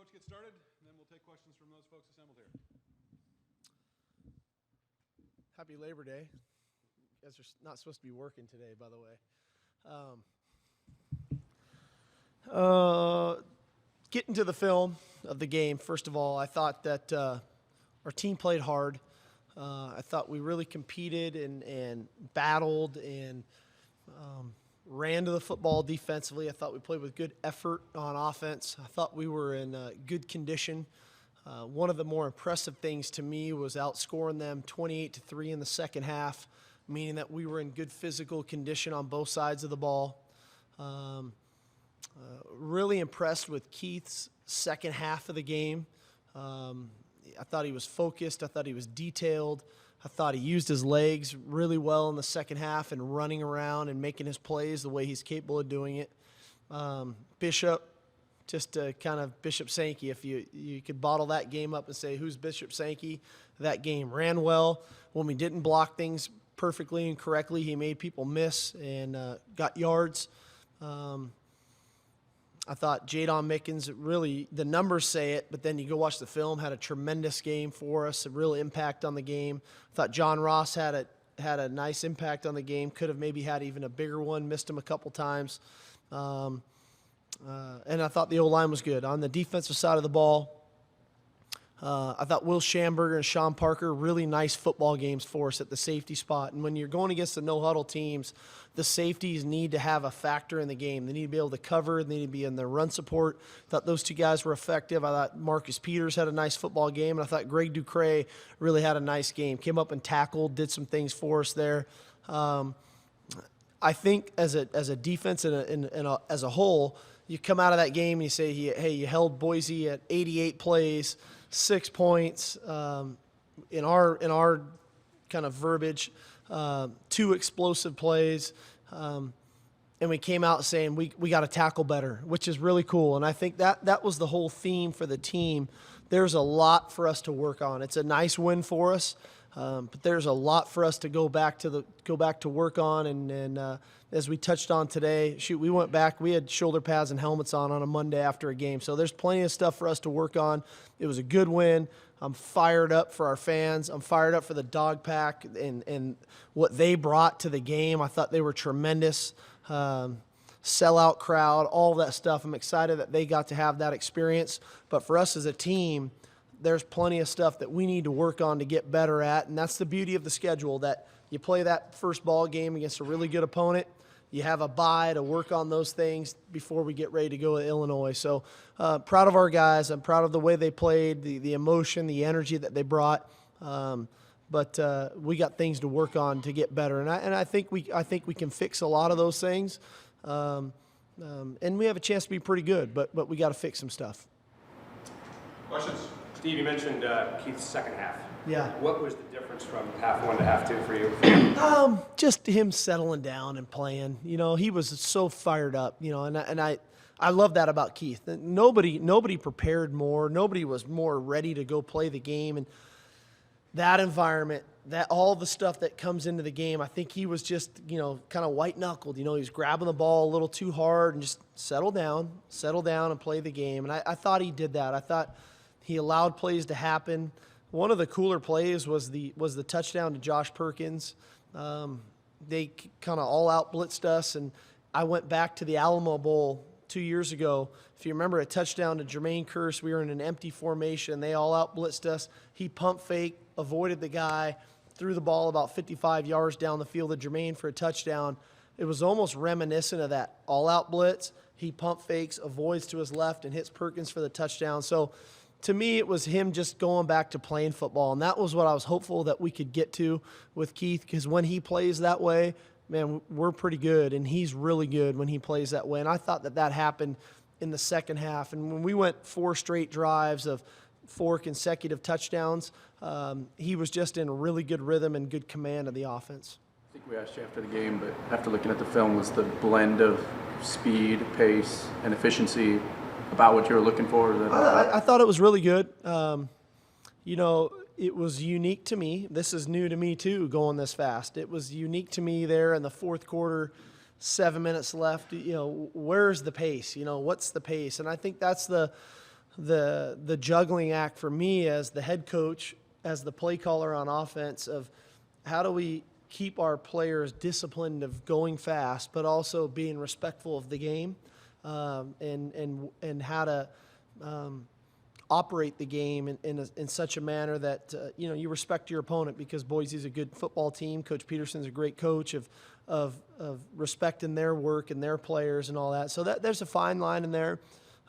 Coach get started, and then we'll take questions from those folks assembled here. Happy Labor Day. You guys are not supposed to be working today, by the way. Getting to the film of the game, first of all, I thought that our team played hard. I thought we really competed and battled and ran to the football defensively. I thought we played with good effort on offense. I thought we were in good condition. One of the more impressive things to me was outscoring them 28-3 in the second half, meaning that we were in good physical condition on both sides of the ball. Really impressed with Keith's second half of the game. I thought he was focused. I thought he was detailed. I thought he used his legs really well in the second half and running around and making his plays the way he's capable of doing it. Bishop, just kind of Bishop Sankey. If you could bottle that game up and say, who's Bishop Sankey? That game ran well. When we didn't block things perfectly and correctly, he made people miss and got yards. I thought Jadon Mickens, really, the numbers say it, but then you go watch the film, had a tremendous game for us, a real impact on the game. I thought John Ross had a nice impact on the game, could have maybe had even a bigger one, missed him a couple times. And I thought the O-line was good. On the defensive side of the ball, I thought Will Schamberger and Sean Parker, really nice football games for us at the safety spot. And when you're going against the no-huddle teams, the safeties need to have a factor in the game. They need to be able to cover. They need to be in their run support. I thought those two guys were effective. I thought Marcus Peters had a nice football game. And I thought Greg Ducre really had a nice game. Came up and tackled, did some things for us there. I think as a defense and as a whole, you come out of that game and you say, hey, you held Boise at 88 plays, 6 points, in our kind of verbiage, 2 explosive plays, and we came out saying we got to tackle better, which is really cool. And I think that was the whole theme for the team. There's a lot for us to work on. It's a nice win for us, but there's a lot for us to go back to work on. And as we touched on today, we went back. We had shoulder pads and helmets on a Monday after a game. So there's plenty of stuff for us to work on. It was a good win. I'm fired up for our fans. I'm fired up for the Dog Pack and what they brought to the game. I thought they were tremendous. Sellout crowd, all that stuff. I'm excited that they got to have that experience. But for us as a team, there's plenty of stuff that we need to work on to get better at. And that's the beauty of the schedule, that you play that first ball game against a really good opponent. You have a bye to work on those things before we get ready to go to Illinois. So proud of our guys. I'm proud of the way they played, the emotion, the energy that they brought. But we got things to work on to get better, and I think we can fix a lot of those things. And we have a chance to be pretty good, but we got to fix some stuff. Questions? Steve, you mentioned Keith's second half. Yeah. What was the difference from half one to half two for you? Just him settling down and playing. You know, he was so fired up. You know, and I love that about Keith. Nobody prepared more. Nobody was more ready to go play the game. And that environment, that all the stuff that comes into the game, I think he was just, kind of white-knuckled. He was grabbing the ball a little too hard and just settle down and play the game. And I thought he did that. I thought he allowed plays to happen. One of the cooler plays was the touchdown to Josh Perkins. They kind of all-out blitzed us, and I went back to the Alamo Bowl 2 years ago. If you remember, a touchdown to Jermaine Kearse, we were in an empty formation. They all-out blitzed us. He pump fake, avoided the guy, threw the ball about 55 yards down the field to Jermaine for a touchdown. It was almost reminiscent of that all-out blitz. He pump fakes, avoids to his left, and hits Perkins for the touchdown. So to me, it was him just going back to playing football, and that was what I was hopeful that we could get to with Keith, because when he plays that way, man, we're pretty good, and he's really good when he plays that way. And I thought that happened in the second half. And when we went 4 straight drives of 4 consecutive touchdowns, he was just in a really good rhythm and good command of the offense. I think we asked you after the game, but after looking at the film, was the blend of speed, pace, and efficiency about what you were looking for? I thought it was really good. It was unique to me. This is new to me too, going this fast. It was unique to me there in the fourth quarter, 7 minutes left. Where's the pace? What's the pace? And I think that's the the juggling act for me as the head coach, as the play caller on offense, of how do we keep our players disciplined of going fast, but also being respectful of the game, and how to operate the game in such a manner that you respect your opponent, because Boise's a good football team. Coach Peterson's a great coach of respecting their work and their players and all that. So there's a fine line in there.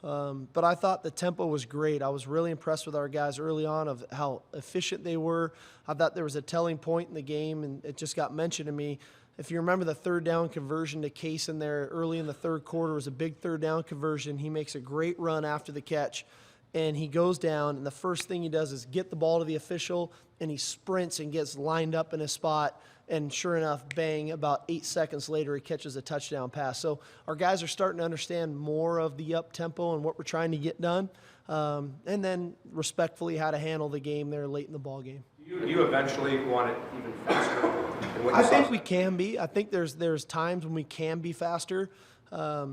But I thought the tempo was great. I was really impressed with our guys early on of how efficient they were. I thought there was a telling point in the game, and it just got mentioned to me. If you remember the third down conversion to Case in there early in the third quarter, was a big third down conversion. He makes a great run after the catch, and he goes down, and the first thing he does is get the ball to the official, and he sprints and gets lined up in a spot, and sure enough, bang, about 8 seconds later, he catches a touchdown pass. So our guys are starting to understand more of the up-tempo and what we're trying to get done, and then respectfully how to handle the game there late in the ball game. Do you eventually want it even faster than what you I saw? think we can be. I think there's times when we can be faster. I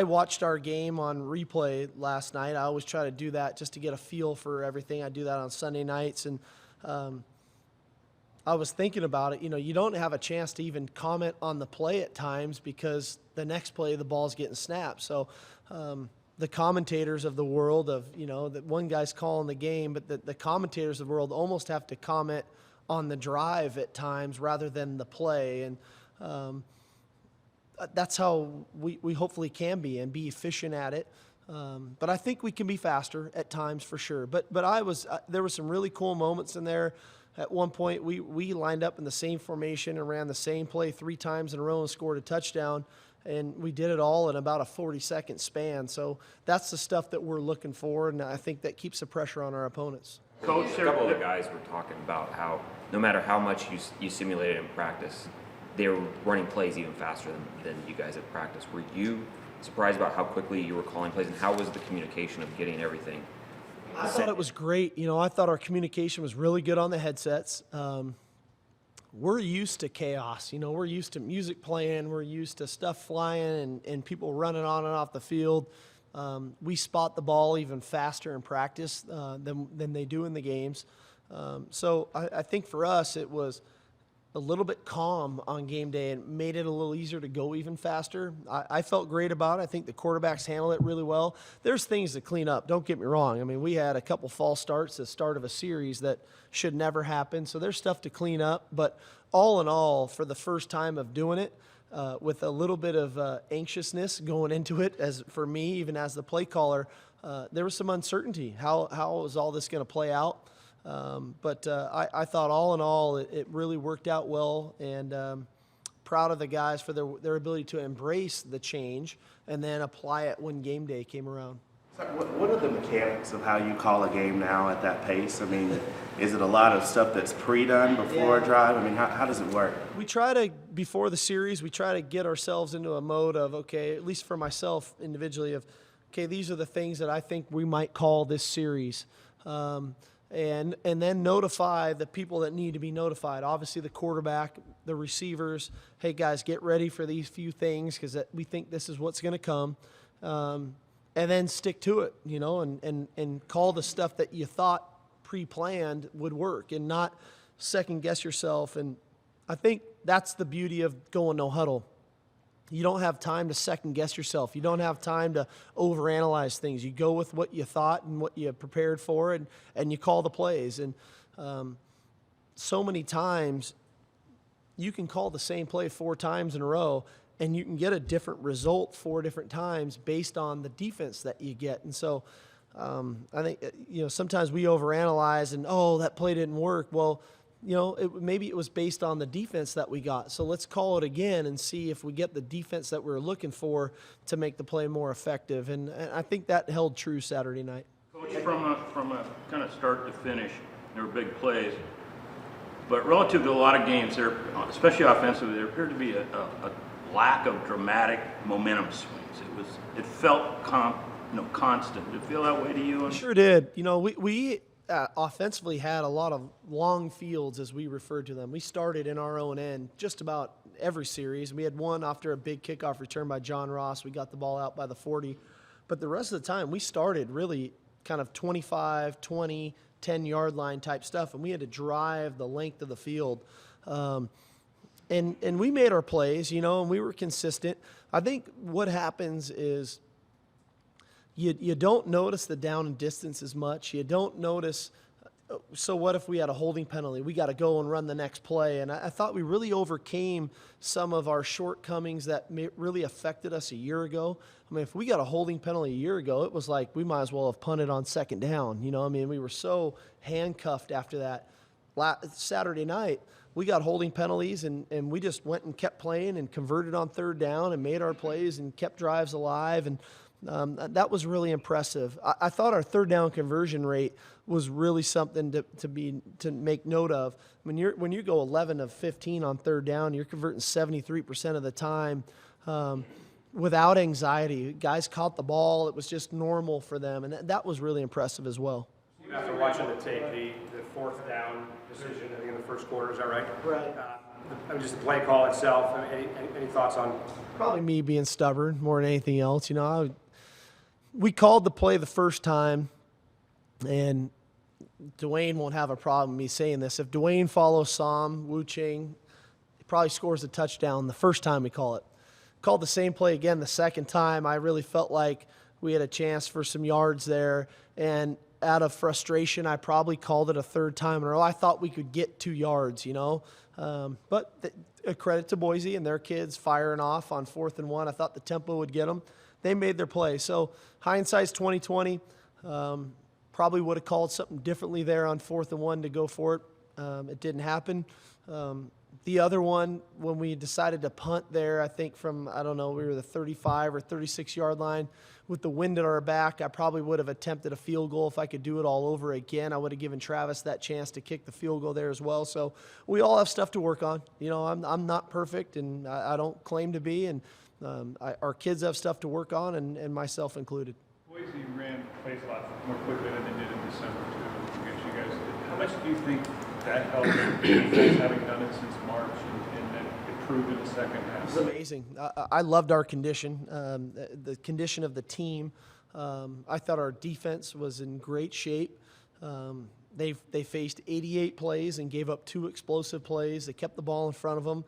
watched our game on replay last night. I always try to do that just to get a feel for everything. I do that on Sunday nights, and I was thinking about it. You don't have a chance to even comment on the play at times because the next play the ball's getting snapped. So the commentators of the world that one guy's calling the game, but the commentators of the world almost have to comment on the drive at times rather than the play. And that's how we hopefully can be and be efficient at it. But I think we can be faster at times for sure. But there were some really cool moments in there. At one point, we lined up in the same formation and ran the same play 3 times in a row and scored a touchdown. And we did it all in about a 40-second span. So that's the stuff that we're looking for, and I think that keeps the pressure on our opponents. Coach, a couple of the guys were talking about how no matter how much you simulated in practice, they were running plays even faster than you guys at practice. Were you surprised about how quickly you were calling plays, and how was the communication of getting everything? I thought it was great. I thought our communication was really good on the headsets. We're used to chaos. We're used to music playing. We're used to stuff flying and people running on and off the field. We spot the ball even faster in practice than they do in the games. So I think for us it was a little bit calm on game day and made it a little easier to go even faster. I felt great about it. I think the quarterbacks handled it really well. There's things to clean up. Don't get me wrong. I mean, we had a couple false starts at the start of a series that should never happen. So there's stuff to clean up. But all in all, for the first time of doing it, with a little bit of anxiousness going into it, as for me, even as the play caller, there was some uncertainty. How is all this going to play out? But I thought all in all it really worked out well, and proud of the guys for their ability to embrace the change and then apply it when game day came around. What are the mechanics of how you call a game now at that pace? I mean, is it a lot of stuff that's pre-done before a drive? I mean, how does it work? We try to, before the series, we try to get ourselves into a mode of, okay, at least for myself individually, of, okay, these are the things that I think we might call this series. And then notify the people that need to be notified. Obviously, the quarterback, the receivers. Hey, guys, get ready for these few things because we think this is what's going to come. And then stick to it, and call the stuff that you thought pre-planned would work and not second-guess yourself. And I think that's the beauty of going no huddle. You don't have time to second-guess yourself. You don't have time to overanalyze things. You go with what you thought and what you prepared for, and you call the plays. And so many times you can call the same play 4 times in a row, and you can get a different result 4 different times based on the defense that you get. And so I think, sometimes we overanalyze and, that play didn't work. Well, maybe it was based on the defense that we got. So let's call it again and see if we get the defense that we're looking for to make the play more effective. And I think that held true Saturday night. Coach, from a kind of start to finish, there were big plays. But relative to a lot of games, there, especially offensively, there appeared to be a lack of dramatic momentum swings. It felt constant. Did it feel that way to you? It sure did. We offensively had a lot of long fields, as we referred to them. We started in our own end just about every series. We had one after a big kickoff return by John Ross. We got the ball out by the 40. But the rest of the time, we started really kind of 25, 20, 10-yard line type stuff, and we had to drive the length of the field. And we made our plays, you know, and we were consistent. I think what happens is you don't notice the down and distance as much. You don't notice, so what if we had a holding penalty? We got to go and run the next play. And I thought we really overcame some of our shortcomings that really affected us a year ago. I mean, if we got a holding penalty a year ago, it was like we might as well have punted on second down. You know, I mean, we were so handcuffed after that. Saturday night, we got holding penalties, and we just went and kept playing and converted on third down and made our plays and kept drives alive. And that was really impressive. I thought our third down conversion rate was really something to make note of. When you go 11 of 15 on third down, you're converting 73% of the time without anxiety. Guys caught the ball. It was just normal for them, and that was really impressive as well. After watching the tape, the fourth down decision, I think in the first quarter, is that right? Right. Just the play call itself, any thoughts on? Probably me being stubborn more than anything else. You know, we called the play the first time, and Dwayne won't have a problem with me saying this. If Dwayne follows Sam Wu-Ching, he probably scores a touchdown the first time we call it. Called the same play again the second time. I really felt like we had a chance for some yards there, and out of frustration, I probably called it a third time in a row. I thought we could get 2 yards, you know. But a credit to Boise and their kids firing off on 4th and 1. I thought the tempo would get them. They made their play. So hindsight's 20/20. Probably would have called something differently there on 4th and 1 to go for it. It didn't happen. The other one, when we decided to punt there, I think from, I don't know, we were the 35 or 36-yard line with the wind at our back, I probably would have attempted a field goal if I could do it all over again. I would have given Travis that chance to kick the field goal there as well. So we all have stuff to work on. You know, I'm not perfect, and I don't claim to be, and our kids have stuff to work on, and myself included. Boise ran plays a lot more quickly than they did in December, too, against you guys. How much do you think that helped you guys having done it since March and then improved in the second half? It's amazing. I loved our condition, the condition of the team. I thought our defense was in great shape. They faced 88 plays and gave up 2 explosive plays. They kept the ball in front of them.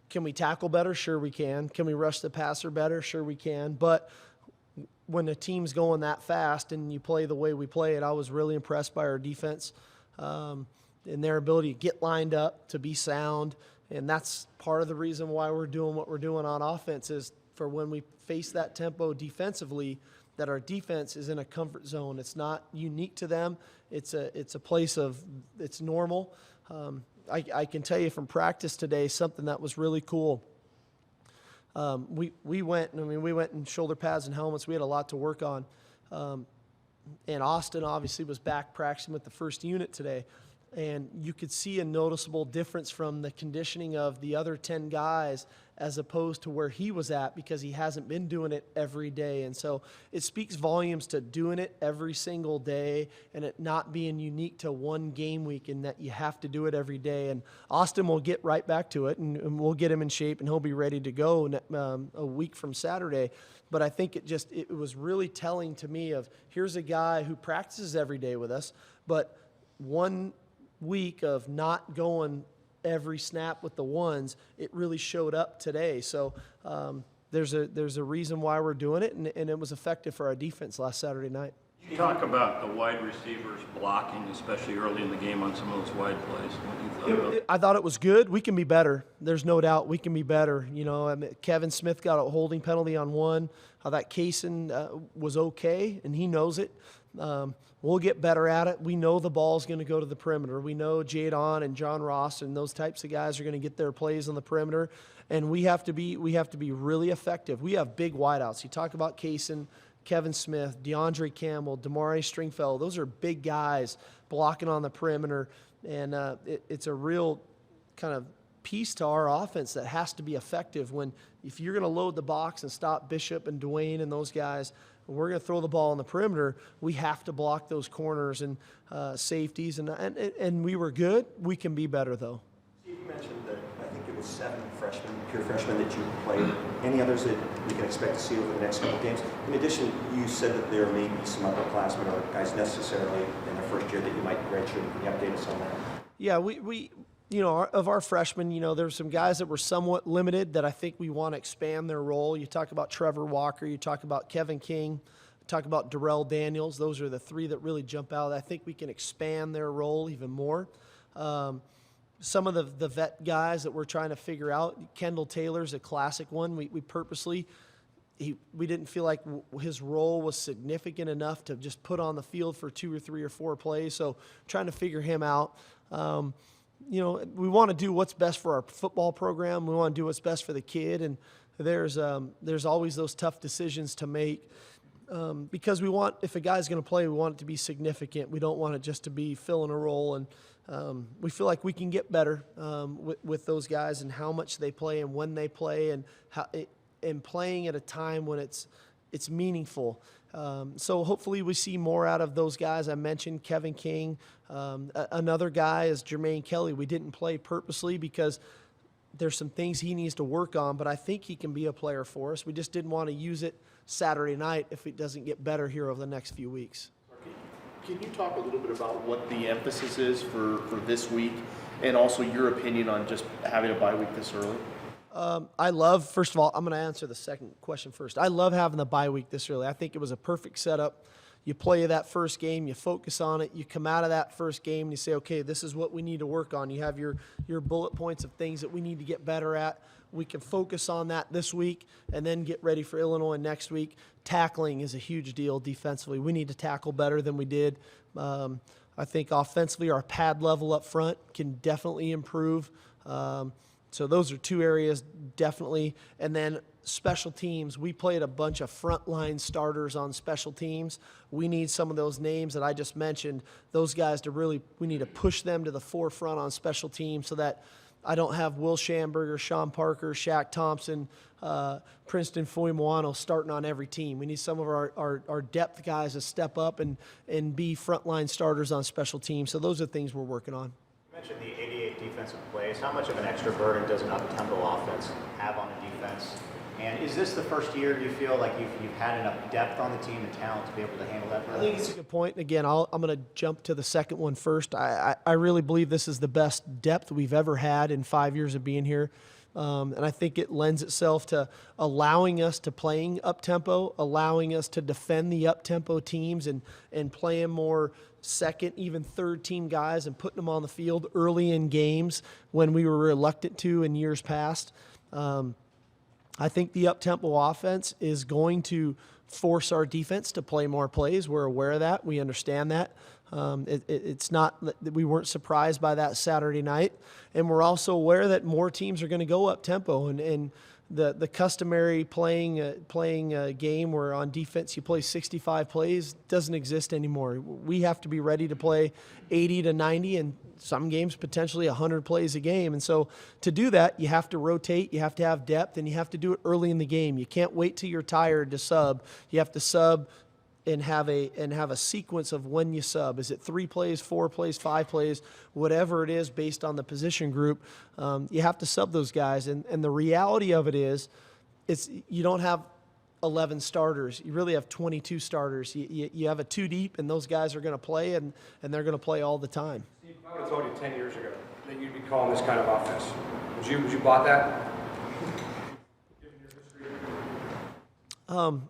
Can we tackle better? Sure we can. Can we rush the passer better? Sure we can. But when a team's going that fast and you play the way we play it, I was really impressed by our defense and their ability to get lined up, to be sound. And that's part of the reason why we're doing what we're doing on offense, is for when we face that tempo defensively, that our defense is in a comfort zone. It's not unique to them. It's a place of, it's normal. I can tell you from practice today, something that was really cool. We went in shoulder pads and helmets. We had a lot to work on. And Austin obviously was back practicing with the first unit today. And you could see a noticeable difference from the conditioning of the other 10 guys as opposed to where he was at, because he hasn't been doing it every day. And so it speaks volumes to doing it every single day and it not being unique to one game week, and that you have to do it every day. And Austin will get right back to it, and we'll get him in shape, and he'll be ready to go a week from Saturday. But I think it was really telling to me of, here's a guy who practices every day with us, but one week of not going every snap with the ones, it really showed up today. So there's a reason why we're doing it, and it was effective for our defense last Saturday night. You talk about the wide receivers blocking, especially early in the game on some of those wide plays. What do you thought about that? I thought it was good. We can be better. There's no doubt we can be better. You know, Kevin Smith got a holding penalty on one. I thought Kaysen was okay, and he knows it. We'll get better at it. We know the ball's going to go to the perimeter. We know Jadon and John Ross and those types of guys are going to get their plays on the perimeter, and we have to be really effective. We have big wideouts. You talk about Kaysen, Kevin Smith, DeAndre Campbell, Damari Stringfellow. Those are big guys blocking on the perimeter, and it's a real kind of piece to our offense that has to be effective. If you're going to load the box and stop Bishop and Dwayne and those guys, we're going to throw the ball on the perimeter, we have to block those corners and safeties, and we were good. We can be better, though. Steve, you mentioned that I think with 7 freshmen, pure freshmen that you played. Any others that we can expect to see over the next couple of games? In addition, you said that there may be some upperclassmen or guys necessarily in their first year that you might redshirt. Can you update us on that? Yeah, we you know, of our freshmen, you know, there's some guys that were somewhat limited that I think we want to expand their role. You talk about Trevor Walker, you talk about Kevin King, talk about Darrell Daniels. Those are the 3 that really jump out. I think we can expand their role even more. Some of the vet guys that we're trying to figure out, Kendall Taylor's a classic one. We purposely, we didn't feel like his role was significant enough to just put on the field for 2 or 3 or 4 plays. So trying to figure him out. You know, we want to do what's best for our football program. We want to do what's best for the kid, and there's always those tough decisions to make because we want, if a guy's going to play, we want it to be significant. We don't want it just to be filling a role, and we feel like we can get better with those guys and how much they play and when they play and playing at a time when it's meaningful. So hopefully we see more out of those guys. I mentioned Kevin King. Another guy is Jermaine Kelly. We didn't play purposely because there's some things he needs to work on, but I think he can be a player for us. We just didn't want to use it Saturday night if it doesn't get better here over the next few weeks. Can you talk a little bit about what the emphasis is for this week and also your opinion on just having a bye week this early? I love, first of all, I'm going to answer the second question first. I love having the bye week this early. I think it was a perfect setup. You play that first game, you focus on it, you come out of that first game and you say, okay, this is what we need to work on. You have your bullet points of things that we need to get better at. We can focus on that this week and then get ready for Illinois next week. Tackling is a huge deal defensively. We need to tackle better than we did. I think offensively our pad level up front can definitely improve. So those are 2 areas definitely. And then special teams, we played a bunch of frontline starters on special teams. We need some of those names that I just mentioned, those guys to really, we need to push them to the forefront on special teams so that I don't have Will Schamberger, Sean Parker, Shaq Thompson, Princeton Fuimoano starting on every team. We need some of our depth guys to step up and be frontline starters on special teams. So those are things we're working on. You mentioned the 88 defensive plays. How much of an extra burden does an up-tempo offense have on a defense? And is this the first year you feel like you've had enough depth on the team and talent to be able to handle that? I think it's a good point. Again, I'm going to jump to the second one first. I really believe this is the best depth we've ever had in 5 years of being here. And I think it lends itself to allowing us to playing up-tempo, allowing us to defend the up-tempo teams and playing more second, even third-team guys and putting them on the field early in games when we were reluctant to in years past. I think the up-tempo offense is going to force our defense to play more plays. We're aware of that. We understand that. It's not that we weren't surprised by that Saturday night. And we're also aware that more teams are going to go up-tempo. And the customary playing a game where on defense you play 65 plays doesn't exist anymore. We have to be ready to play 80 to 90 and some games potentially 100 plays a game. And so to do that, you have to rotate, you have to have depth, and you have to do it early in the game. You can't wait till you're tired to sub. You have to sub and have a sequence of when you sub. Is it 3 plays, 4 plays, 5 plays, whatever it is based on the position group? You have to sub those guys. And the reality of it is, you don't have 11 starters. You really have 22 starters. You have a 2 deep, and those guys are going to play, and they're going to play all the time. Steve, if I would have told you 10 years ago that you'd be calling this kind of offense, would you bought that? Given your history?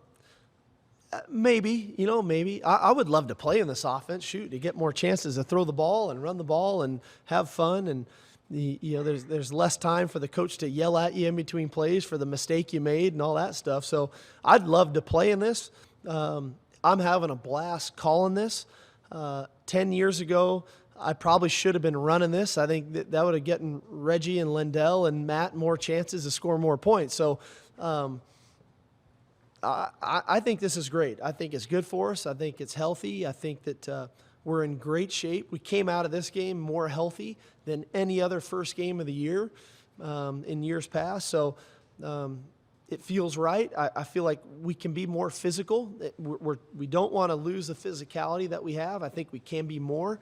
Maybe, maybe. I would love to play in this offense, shoot, to get more chances to throw the ball and run the ball and have fun. And, there's less time for the coach to yell at you in between plays for the mistake you made and all that stuff. So I'd love to play in this. I'm having a blast calling this. 10 years ago, I probably should have been running this. I think that would have gotten Reggie and Lindell and Matt more chances to score more points. So, I think this is great. I think it's good for us. I think it's healthy. I think that we're in great shape. We came out of this game more healthy than any other first game of the year in years past. So it feels right. I feel like we can be more physical. We don't want to lose the physicality that we have. I think we can be more.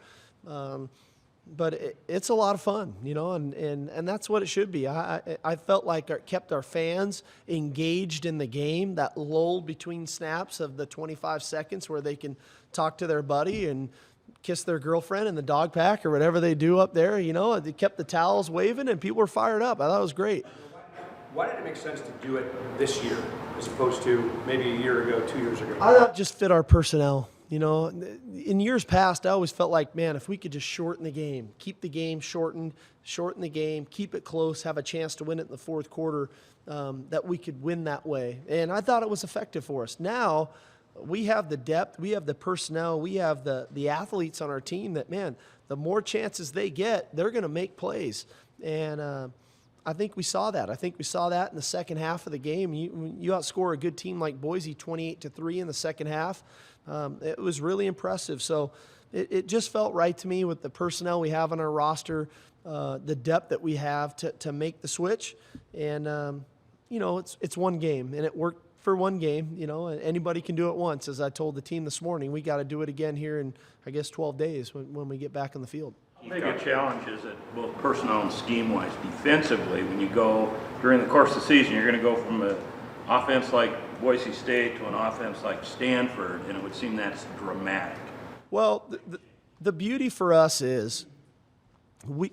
it's a lot of fun, and that's what it should be. I felt like it kept our fans engaged in the game, that lull between snaps of the 25 seconds where they can talk to their buddy and kiss their girlfriend in the dog pack or whatever they do up there. They kept the towels waving and people were fired up. I thought it was great. Why did it make sense to do it this year as opposed to maybe a year ago, 2 years ago? I thought it just fit our personnel. In years past, I always felt like, man, if we could just shorten the game, keep the game shortened, shorten the game, keep it close, have a chance to win it in the fourth quarter, that we could win that way. And I thought it was effective for us. Now, we have the depth, we have the personnel, we have the athletes on our team that, man, the more chances they get, they're going to make plays. And I think we saw that. I think we saw that in the second half of the game. You outscore a good team like Boise 28-3 in the second half. It was really impressive. So it just felt right to me with the personnel we have on our roster, the depth that we have to make the switch. And, it's one game, and it worked for one game. And anybody can do it once. As I told the team this morning, we got to do it again here in, 12 days when we get back on the field. How big a challenge is it, both personnel and scheme-wise, defensively, when you go, during the course of the season, you're going to go from an offense like Boise State to an offense like Stanford, and it would seem that's dramatic. Well, the beauty for us is,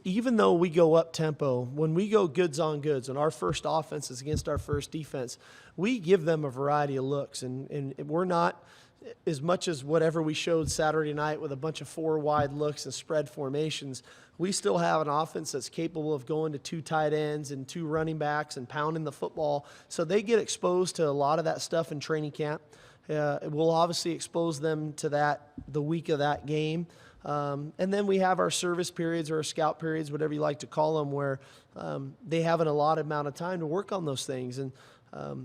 even though we go up tempo, when we go goods on goods, and our first offense is against our first defense, we give them a variety of looks, and we're not as much as whatever we showed Saturday night with a bunch of 4 wide looks and spread formations. We still have an offense that's capable of going to 2 tight ends and 2 running backs and pounding the football. So they get exposed to a lot of that stuff in training camp. We'll obviously expose them to that the week of that game. And then we have our service periods or our scout periods, whatever you like to call them, where they have an allotted amount of time to work on those things. And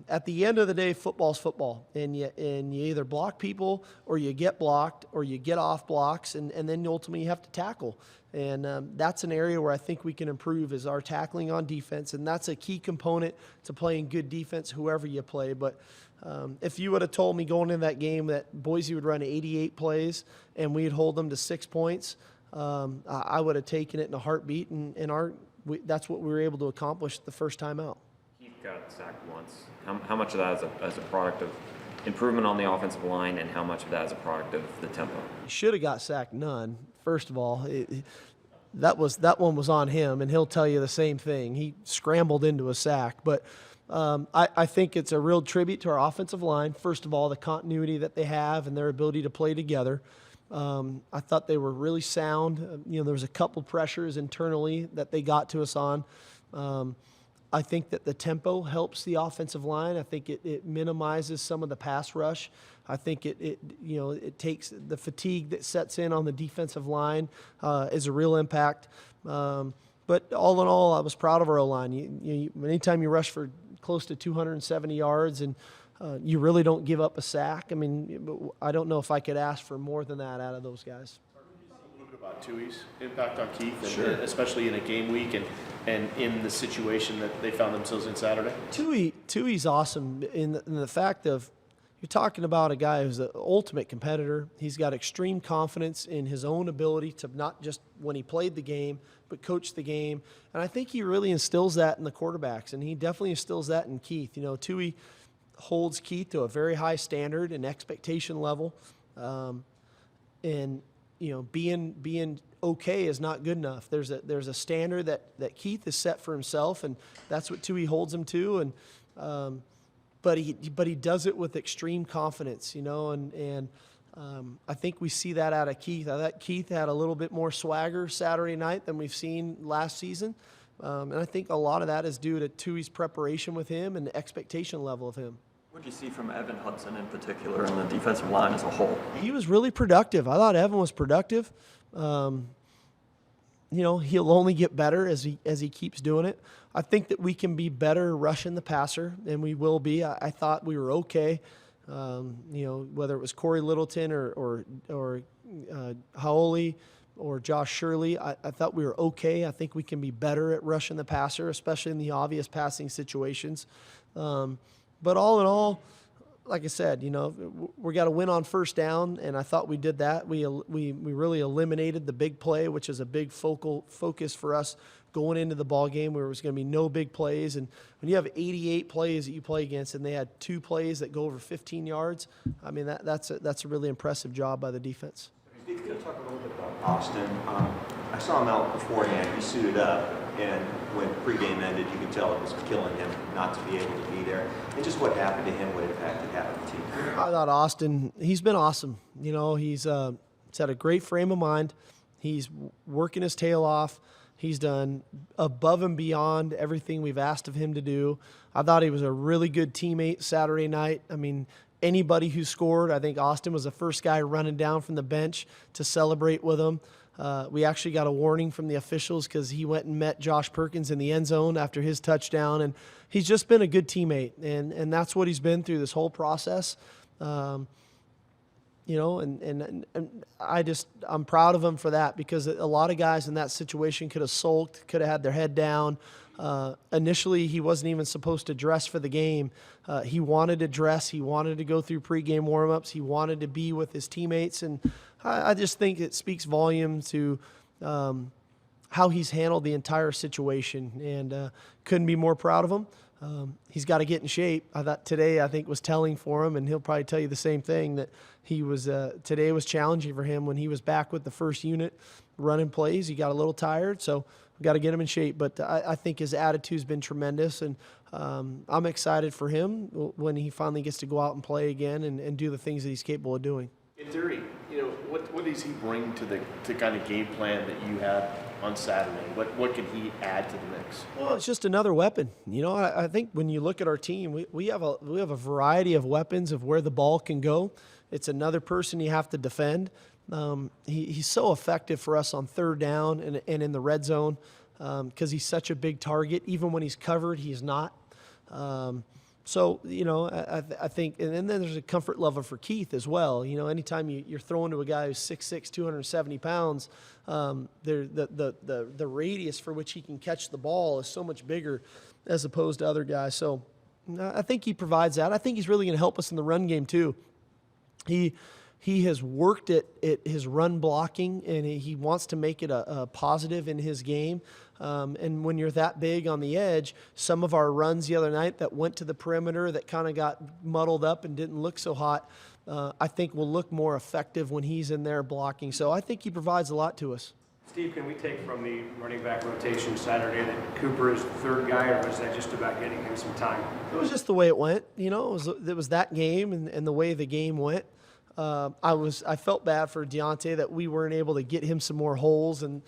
at the end of the day, football's football, and you either block people or you get blocked or you get off blocks, and then ultimately you have to tackle. And that's an area where I think we can improve is our tackling on defense, and that's a key component to playing good defense, whoever you play. But if you would have told me going into that game that Boise would run 88 plays and we'd hold them to 6 points, I would have taken it in a heartbeat, and that's what we were able to accomplish the first time out. Got sacked once. How much of that is a product of improvement on the offensive line, and how much of that is a product of the tempo? He should have got sacked none. First of all, that one was on him, and he'll tell you the same thing. He scrambled into a sack, but I think it's a real tribute to our offensive line. First of all, the continuity that they have and their ability to play together. I thought they were really sound. There was a couple pressures internally that they got to us on. I think that the tempo helps the offensive line. I think it minimizes some of the pass rush. I think it takes the fatigue that sets in on the defensive line is a real impact. But all in all, I was proud of our O-line. Anytime you rush for close to 270 yards and you really don't give up a sack, I don't know if I could ask for more than that out of those guys. A little bit about Tui's impact on Keith, and especially in a game week and in the situation that they found themselves in Saturday. Tui's awesome in the fact of, you're talking about a guy who's the ultimate competitor. He's got extreme confidence in his own ability to not just when he played the game, but coach the game. And I think he really instills that in the quarterbacks, and he definitely instills that in Keith. Tui holds Keith to a very high standard and expectation level. And being okay is not good enough. There's a standard that Keith has set for himself, and that's what Tui holds him to. And but he does it with extreme confidence, and I think we see that out of Keith. I thought Keith had a little bit more swagger Saturday night than we've seen last season, and I think a lot of that is due to Tui's preparation with him and the expectation level of him. What did you see from Evan Hudson in particular and the defensive line as a whole? He was really productive. I thought Evan was productive. He'll only get better as he keeps doing it. I think that we can be better rushing the passer, and we will be. I thought we were okay. Whether it was Corey Littleton or Haoli or Josh Shirley, I thought we were okay. I think we can be better at rushing the passer, especially in the obvious passing situations. But all in all, like I said, we got to win on first down, and I thought we did that. We really eliminated the big play, which is a big focus for us going into the ball game, where it was going to be no big plays. And when you have 88 plays that you play against, and they had 2 plays that go over 15 yards, I mean that's a really impressive job by the defense. Steve, can you talk a little bit about Austin? I saw him out beforehand. He suited up, and when pregame ended, you could tell it was killing him not to be able to be there. And just what happened to him, what impact it had on the team. I thought Austin, he's been awesome. He's had a great frame of mind. He's working his tail off. He's done above and beyond everything we've asked of him to do. I thought he was a really good teammate Saturday night. I mean, anybody who scored, I think Austin was the first guy running down from the bench to celebrate with him. We actually got a warning from the officials because he went and met Josh Perkins in the end zone after his touchdown, and he's just been a good teammate, and that's what he's been through this whole process. And I'm proud of him for that, because a lot of guys in that situation could have sulked, could have had their head down. Initially, he wasn't even supposed to dress for the game. He wanted to dress. He wanted to go through pregame warmups. He wanted to be with his teammates, and I just think it speaks volume to how he's handled the entire situation, and couldn't be more proud of him. He's got to get in shape. I thought today, was telling for him, and he'll probably tell you the same thing, that today was challenging for him when he was back with the first unit running plays. He got a little tired, so we've got to get him in shape. But I think his attitude's been tremendous, and I'm excited for him when he finally gets to go out and play again and do the things that he's capable of doing. In theory, what does he bring to the kind of game plan that you had on Saturday? What can he add to the mix? Well, it's just another weapon. I think when you look at our team, we have a variety of weapons of where the ball can go. It's another person you have to defend. He's so effective for us on third down and in the red zone because he's such a big target. Even when he's covered, he's not. I think, and then there's a comfort level for Keith as well. Anytime you're throwing to a guy who's 6'6", 270 pounds, the radius for which he can catch the ball is so much bigger as opposed to other guys. So I think he provides that. I think he's really going to help us in the run game too. He has worked at his run blocking, and he wants to make it a positive in his game. And when you're that big on the edge, some of our runs the other night that went to the perimeter that kind of got muddled up and didn't look so hot, I think will look more effective when he's in there blocking. So I think he provides a lot to us. Steve, can we take from the running back rotation Saturday that Cooper is the third guy, or was that just about getting him some time? It was just the way it went. It was that game and the way the game went. I felt bad for Deontay that we weren't able to get him some more holes, and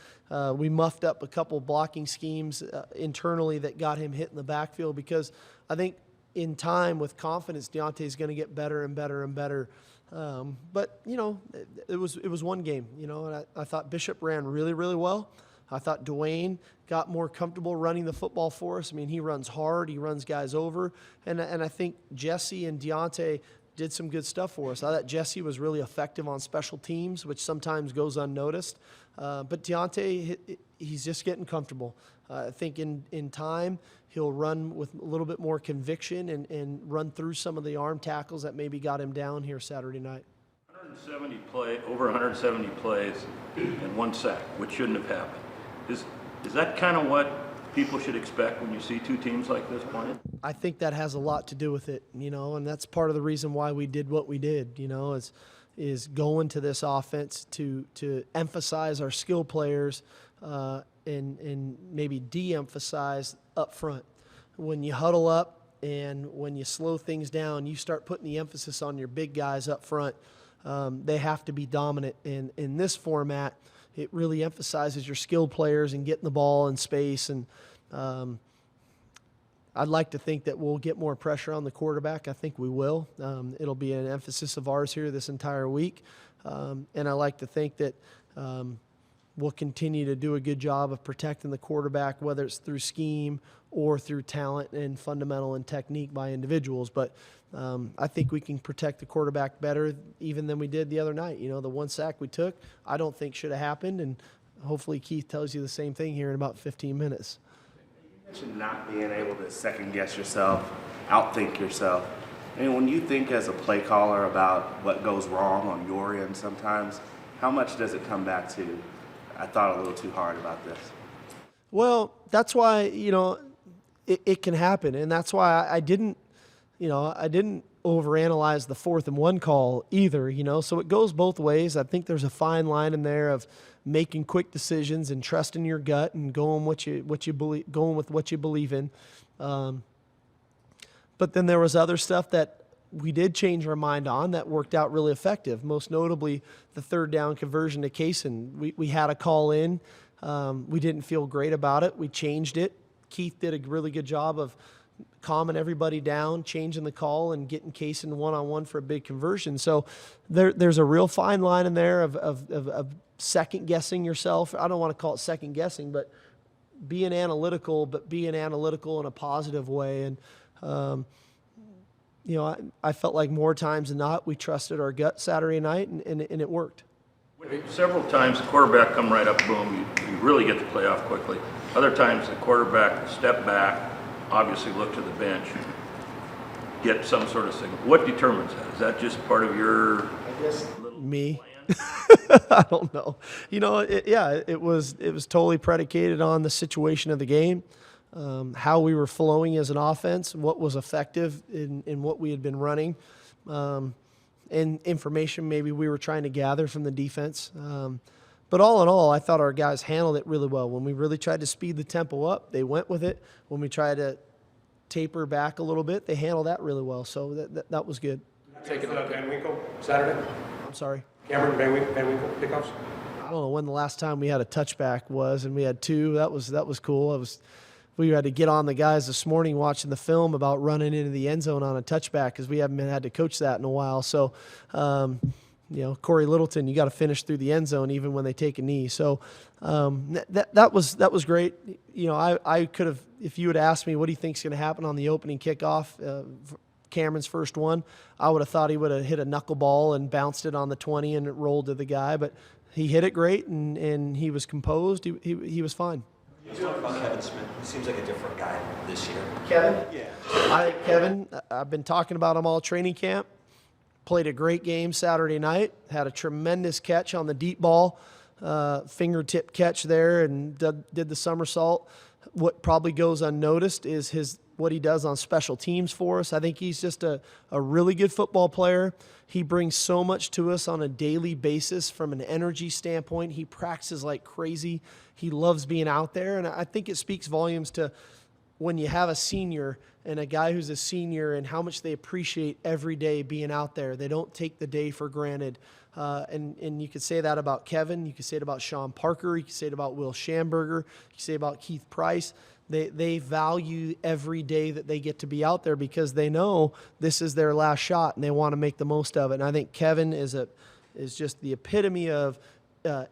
we muffed up a couple blocking schemes internally that got him hit in the backfield, because I think in time, with confidence, Deontay is going to get better and better and better. But it was one game, and I thought Bishop ran really, really well. I thought Dwayne got more comfortable running the football for us. I mean, he runs hard, he runs guys over, and I think Jesse and Deontay did some good stuff for us. I thought Jesse was really effective on special teams, which sometimes goes unnoticed. But Deontay, he's just getting comfortable. I think in time, he'll run with a little bit more conviction and run through some of the arm tackles that maybe got him down here Saturday night. Over 170 plays and 1 sack, which shouldn't have happened. Is that kind of what people should expect when you see two teams like this playing? I think that has a lot to do with it, and that's part of the reason why we did what we did, is going to this offense to emphasize our skill players and maybe de-emphasize up front. When you huddle up and when you slow things down, you start putting the emphasis on your big guys up front. They have to be dominant. And in this format, it really emphasizes your skilled players and getting the ball in space. And I'd like to think that we'll get more pressure on the quarterback. I think we will. It'll be an emphasis of ours here this entire week. And I like to think that we'll continue to do a good job of protecting the quarterback, whether it's through scheme or through talent and fundamental and technique by individuals. But I think we can protect the quarterback better even than we did the other night. The 1 sack we took, I don't think should have happened, and hopefully Keith tells you the same thing here in about 15 minutes. You mentioned not being able to second guess yourself, outthink yourself. And when you think as a play caller about what goes wrong on your end sometimes, how much does it come back to, I thought a little too hard about this? Well, that's why, it can happen. And that's why I didn't overanalyze the 4th and 1 call either, so it goes both ways. I think there's a fine line in there of making quick decisions and trusting your gut and going with what you believe in. But then there was other stuff that we did change our mind on that worked out really effective. Most notably, the 3rd down conversion to Kaysen. We had a call in. We didn't feel great about it. We changed it. Keith did a really good job of calming everybody down, changing the call, and getting Kaysen one-on-one for a big conversion. So there's a real fine line in there of second-guessing yourself. I don't want to call it second-guessing, but being analytical in a positive way. And I felt like more times than not, we trusted our gut Saturday night, and it worked. Several times the quarterback come right up, boom, you really get the play off quickly. Other times the quarterback step back, obviously look to the bench, get some sort of signal. What determines that? Is that just part of your Me? I don't know. It was totally predicated on the situation of the game, how we were flowing as an offense, what was effective in what we had been running, and information maybe we were trying to gather from the defense. But all in all, I thought our guys handled it really well. When we really tried to speed the tempo up, they went with it. When we tried to taper back a little bit, they handled that really well. So that was good. Taking Van Winkle Saturday? I'm sorry? Cameron Van Winkle pickups? I don't know when the last time we had a touchback was, and we had 2. That was cool. We had to get on the guys this morning watching the film about running into the end zone on a touchback because we haven't had to coach that in a while. So, Corey Littleton, you got to finish through the end zone even when they take a knee. So that was great. I could have, if you had asked me what do you think is going to happen on the opening kickoff, Cameron's first one, I would have thought he would have hit a knuckleball and bounced it on the 20 and it rolled to the guy. But he hit it great and he was composed. He was fine. Let's talk about Kevin Smith. He seems like a different guy this year. Kevin? Yeah. Kevin, I've been talking about him all training camp. Played a great game Saturday night. Had a tremendous catch on the deep ball, fingertip catch there, and did the somersault. What probably goes unnoticed is what he does on special teams for us. I think he's just a really good football player. He brings so much to us on a daily basis from an energy standpoint. He practices like crazy. He loves being out there, and I think it speaks volumes to when you have a senior and a guy who's a senior and how much they appreciate every day being out there. They don't take the day for granted. And you could say that about Kevin. You could say it about Sean Parker. You could say it about Will Schamberger. You could say it about Keith Price. They value every day that they get to be out there because they know this is their last shot and they want to make the most of it. And I think Kevin is just the epitome of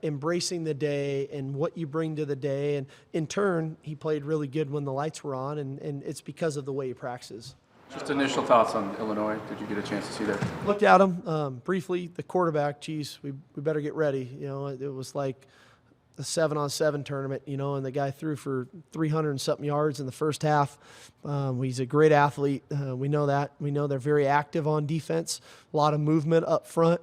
embracing the day and what you bring to the day. And in turn, he played really good when the lights were on, and it's because of the way he practices. Just initial thoughts on Illinois. Did you get a chance to see that? Looked at him briefly. The quarterback, geez, we better get ready. It was like a 7-on-7 tournament, and the guy threw for 300 and something yards in the first half. He's a great athlete. We know that. We know they're very active on defense, a lot of movement up front.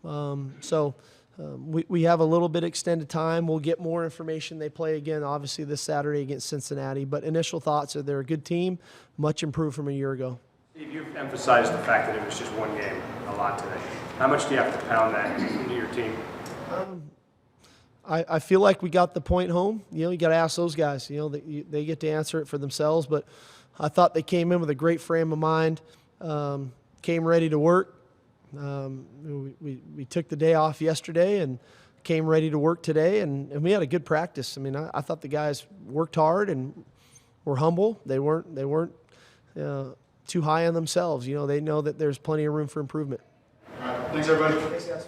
We have a little bit extended time. We'll get more information. They play again, obviously, this Saturday against Cincinnati. But initial thoughts are they're a good team, much improved from a year ago. Steve, you've emphasized the fact that it was just one game a lot today. How much do you have to pound that into your team? I feel like we got the point home. You got to ask those guys. They get to answer it for themselves. But I thought they came in with a great frame of mind, came ready to work. We took the day off yesterday and came ready to work today, and we had a good practice. I mean, I thought the guys worked hard and were humble. They weren't too high on themselves. They know that there's plenty of room for improvement. All right. Thanks, everybody. Thanks, guys.